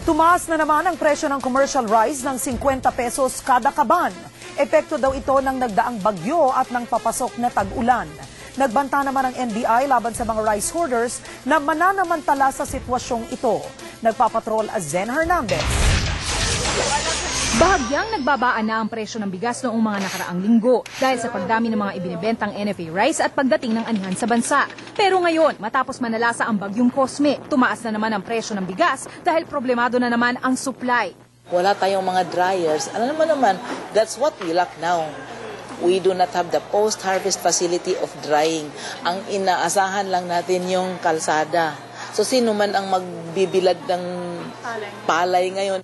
Tumaas na naman ang presyo ng commercial rice ng 50 pesos kada kaban. Epekto daw ito ng nagdaang bagyo at ng papasok na tag-ulan. Nagbanta naman ang NBI laban sa mga rice hoarders na mananamantala sa sitwasyong ito. Nagpapatrol Zen Hernandez. Bahagyang nagbabaan na ang presyo ng bigas noong mga nakaraang linggo dahil sa pagdami ng mga ibinibentang NFA rice at pagdating ng anihan sa bansa. Pero ngayon, matapos manalasa ang bagyong Cosme, tumaas na naman ang presyo ng bigas dahil problemado na naman ang supply. Wala tayong mga dryers. Alam naman, that's what we lack now. We do not have the post-harvest facility of drying. Ang inaasahan lang natin yung kalsada. So sino man ang magbibilad ng palay ngayon?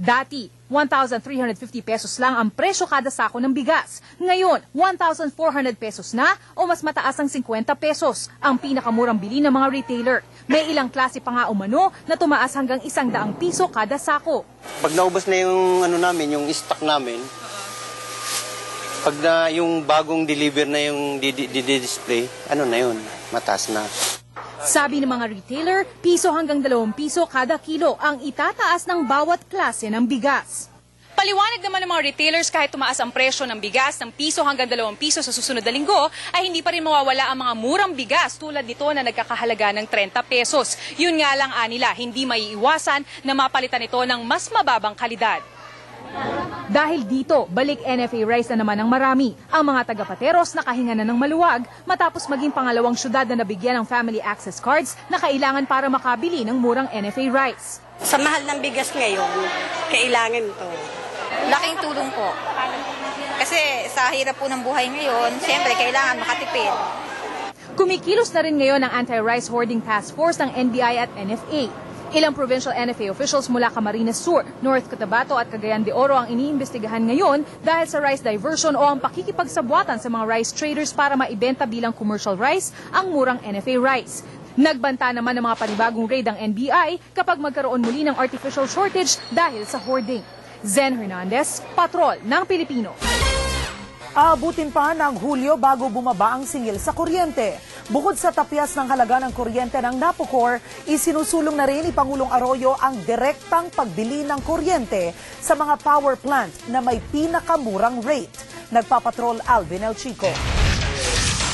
Dati, 1,350 pesos lang ang presyo kada sako ng bigas. Ngayon, 1,400 pesos na o mas mataas ang 50 pesos ang pinakamurang bili ng mga retailer. May ilang klase pa nga umano na tumaas hanggang 100 piso kada sako. Pag naubos na yung yung stock namin, pag na yung bagong deliver na yung di-display, na yun, mataas na. Sabi ng mga retailer, piso hanggang 2 piso kada kilo ang itataas ng bawat klase ng bigas. Paliwanag naman ng mga retailers kahit tumaas ang presyo ng bigas ng piso hanggang 2 piso sa susunod na linggo, ay hindi pa rin mawawala ang mga murang bigas tulad nito na nagkakahalaga ng 30 pesos. Yun nga lang anila, hindi maiiwasan na mapalitan ito ng mas mababang kalidad. Dahil dito, balik NFA rice na naman ng marami. Ang mga taga-Pateros nakahinga na ng maluwag matapos maging pangalawang syudad na nabigyan ng family access cards na kailangan para makabili ng murang NFA rice. Sa mahal ng bigas ngayon, kailangan to. Laking tulong po. Kasi sa hirap po ng buhay ngayon, siyempre kailangan makatipid. Kumikilos na rin ngayon ang Anti-Rice Hoarding Task Force ng NBI at NFA. Ilang provincial NFA officials mula Camarines Sur, North Cotabato at Cagayan de Oro ang iniimbestigahan ngayon dahil sa rice diversion o ang pakikipagsabwatan sa mga rice traders para maibenta bilang commercial rice ang murang NFA rice. Nagbanta naman ng mga panibagong raid ang NBI kapag magkaroon muli ng artificial shortage dahil sa hoarding. Zen Hernandez, Patrol ng Pilipino. Aabutin pa ng Hulyo bago bumaba ang singil sa kuryente. Bukod sa tapyas ng halaga ng kuryente ng Napocor, isinusulong na rin ni Pangulong Arroyo ang direktang pagbili ng kuryente sa mga power plant na may pinakamurang rate. Nagpapatrol Alvin El Chico.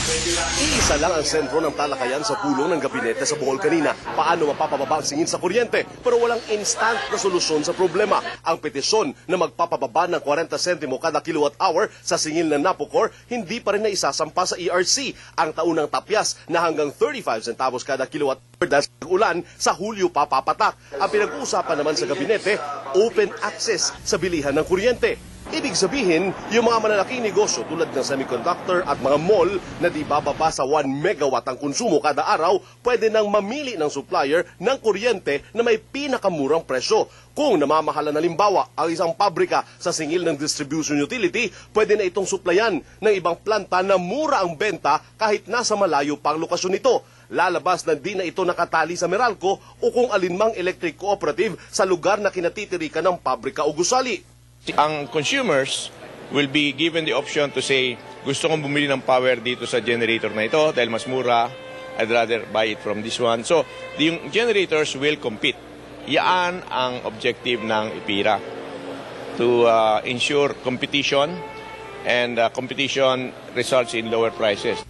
Iisa lang ang sentro ng talakayan sa pulong ng gabinete sa Bohol kanina. Paano mapapababa ang singil sa kuryente? Pero walang instant na solusyon sa problema. Ang petisyon na magpapababa ng 40 sentimo kada kilowatt hour sa singil ng Napocor, hindi pa rin na isasampa sa ERC. Ang taunang tapyas na hanggang 35 centavos kada kilowatt hour dahil sa ulan, sa Hulyo pa papatak. Ang pinag-uusapan naman sa gabinete, open access sa bilihan ng kuryente. Ibig sabihin, yung mga malalaking negosyo tulad ng semiconductor at mga mall na di bababa sa 1 megawatt ang konsumo kada araw, pwede nang mamili ng supplier ng kuryente na may pinakamurang presyo. Kung namamahala na limbawa ang isang pabrika sa singil ng distribution utility, pwede na itong suplayan ng ibang planta na mura ang benta kahit nasa malayo pa ang lokasyon nito. Lalabas na di na ito nakatali sa Meralco o kung alinmang electric cooperative sa lugar na kinatitirikan ng pabrika o gusali. Ang consumers will be given the option to say, gusto kong bumili ng power dito sa generator na ito dahil mas mura, I'd rather buy it from this one. So, yung generators will compete. Yan ang objective ng IPIRA, to ensure competition, and competition results in lower prices.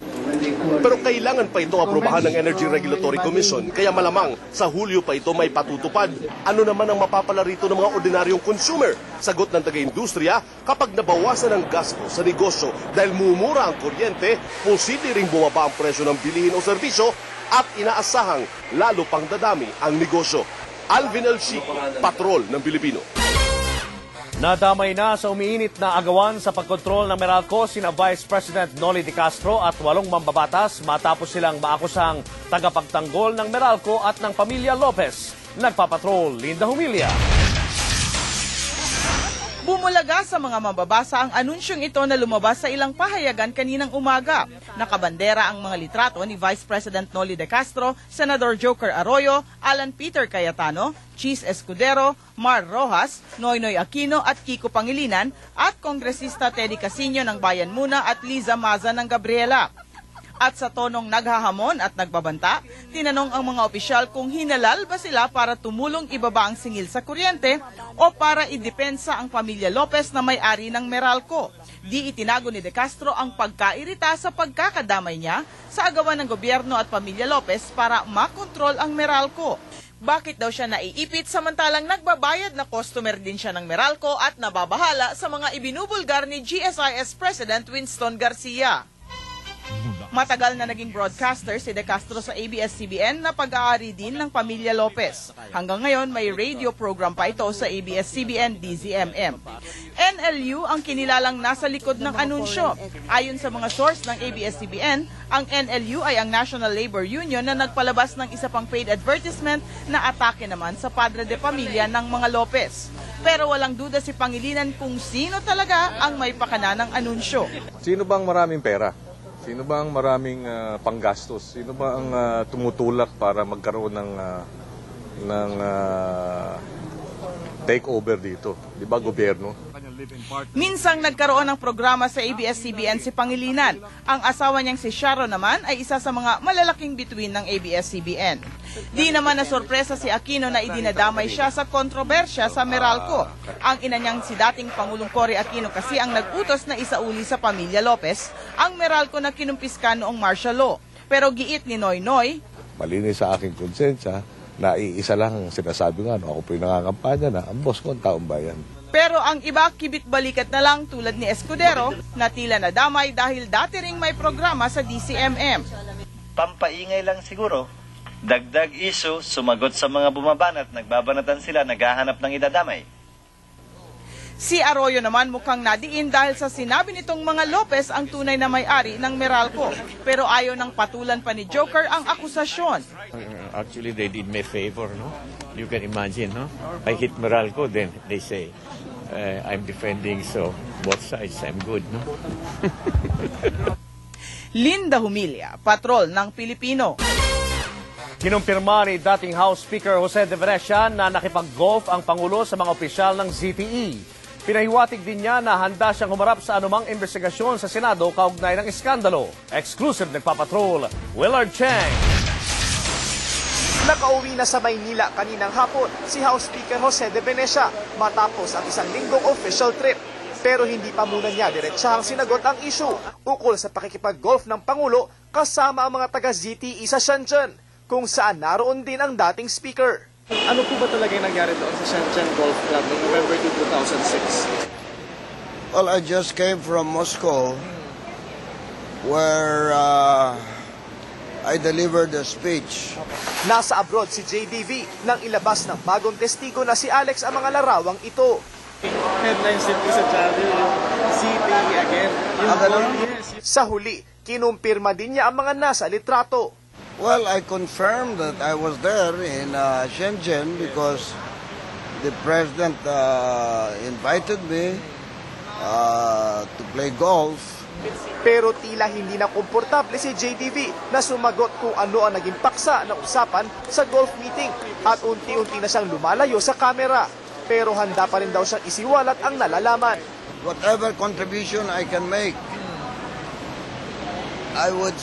Pero kailangan pa ito aprobahan ng Energy Regulatory Commission, kaya malamang sa Hulyo pa ito may patutupad. Ano naman ang mapapala rito ng mga ordinaryong consumer? Sagot ng taga-industriya, kapag nabawasan ang gasto sa negosyo dahil mumura ang kuryente, posible ring bumaba ang presyo ng bilihin o serbisyo at inaasahang lalo pang dadami ang negosyo. Alvin El Chico, Patrol ng Pilipino. Nadamay na sa umiinit na agawan sa pagkontrol ng Meralco sina Vice President Noli De Castro at 8 mambabatas matapos silang maakusang tagapagtanggol ng Meralco at ng pamilya Lopez. Nagpapatrol, Linda Humilia. Bumulaga sa mga mababasa ang anunsyong ito na lumabas sa ilang pahayagan kaninang umaga. Nakabandera ang mga litrato ni Vice President Noli De Castro, Senador Joker Arroyo, Alan Peter Cayetano, Cheese Escudero, Mar Rojas, Noynoy Aquino at Kiko Pangilinan at Kongresista Teddy Casino ng Bayan Muna at Liza Maza ng Gabriela. At sa tonong naghahamon at nagbabanta, tinanong ang mga opisyal kung hinalal ba sila para tumulong ibaba ang singil sa kuryente o para idepensa ang pamilya Lopez na may-ari ng Meralco. Di itinago ni De Castro ang pagkairita sa pagkakadamay niya sa agawan ng gobyerno at pamilya Lopez para makontrol ang Meralco. Bakit daw siya naiipit samantalang nagbabayad na customer din siya ng Meralco at nababahala sa mga ibinubulgar ni GSIS President Winston Garcia. Matagal na naging broadcaster si De Castro sa ABS-CBN na pag-aari din ng pamilya Lopez. Hanggang ngayon may radio program pa ito sa ABS-CBN DZMM. NLU ang kinilalang nasa likod ng anunsyo. Ayon sa mga source ng ABS-CBN, ang NLU ay ang National Labor Union na nagpalabas ng isa pang paid advertisement na atake naman sa padre de pamilya ng mga Lopez. Pero walang duda si Pangilinan kung sino talaga ang may pakana ng anunsyo. Sino bang maraming pera? Sino ba ang maraming panggastos? Sino ba ang tumutulak para magkaroon ng takeover dito? Di ba gobyerno? Minsang nagkaroon ng programa sa ABS-CBN si Pangilinan. Ang asawa niyang si Sharon naman ay isa sa mga malalaking bituin ng ABS-CBN. Di naman na sorpresa si Aquino na idinadamay siya sa kontrobersya sa Meralco. Ang ina niyang si dating Pangulong Cory Aquino kasi ang nag-utos na isauli sa pamilya Lopez ang Meralco na kinumpiska noong martial law. Pero giit ni Noynoy, Malinis sa aking konsensya na iisa lang ang sinasabi nga, ako po yung nangangampanya na ang boss ko ang taong bayan. pero ang iba kibit-balikat na lang tulad ni Escudero na tila nadamay dahil dati ring may programa sa DCMM. Pampaingay lang siguro. Dagdag issue, sumagot sa mga bumabanat, nagbabanatan sila, naghahanap ng idadamay. Si Arroyo naman mukhang nadiin dahil sa sinabi nitong mga Lopez ang tunay na may-ari ng Meralco. Pero ayaw ng patulan pa ni Joker ang akusasyon. Actually, they did me a favor, no? You can imagine, no? I hit Meralco, then they say, I'm defending, so both sides, I'm good, no? Linda Humilla, patrol ng Pilipino. Kinumpirma ni dating House Speaker Jose de Venecia na nakipag-golf ang Pangulo sa mga opisyal ng ZTE. Pinahiwatig din niya na handa siyang humarap sa anumang investigasyon sa Senado kaugnay ng iskandalo. Exclusive nagpapatrol, Willard Cheng. Nakauwi na sa Maynila kaninang hapon si House Speaker Jose de Venecia matapos ang isang linggong official trip. Pero hindi pa muna niya diretsahang sinagot ang issue ukol sa pakikipag-golf ng Pangulo kasama ang mga taga-ZTE sa Shenzhen, kung saan naroon din ang dating speaker. Ano po ba talaga yung nangyari doon sa Shenzhen Golf Club noong November 2, 2006? Well, I just came from Moscow where I delivered a speech. Nasa abroad si JDV nang ilabas ng bagong testigo na si Alex ang mga larawang ito. Headlines din po sa channel, yung ZTE again. Sa huli, kinumpirma din niya ang mga nasa litrato. Well, I confirmed that I was there in Shenzhen because the president invited me to play golf. Pero tila hindi na komportable si JDV na sumagot kung ano ang naging paksa ng usapan sa golf meeting at unti-unti na siyang lumalayo sa kamera. Pero handa pa rin daw siyang isiwalat ang nalalaman. Whatever contribution I can make, I would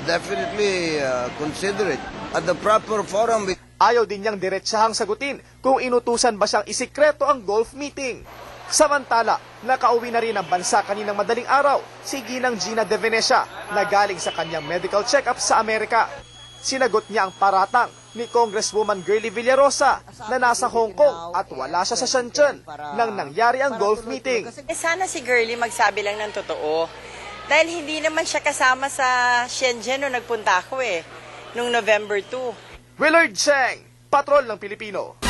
definitely consider it at the proper forum. Ayaw din niyang diretsahang sagutin kung inutusan ba siyang isikreto ang golf meeting. Samantala, nakauwi na rin ang bansa kaninang madaling araw si Ginang Gina de Venecia na galing sa kanyang medical check-up sa Amerika. Sinagot niya ang paratang ni Congresswoman Girlie Villarosa na nasa Hong Kong at wala siya sa Shenzhen nang nangyari ang golf meeting. Sana si Girlie magsabi lang ng totoo. Dahil hindi naman siya kasama sa Shenzhen nung nagpunta ako nung November 2. Willard Cheng, Patrol ng Pilipino.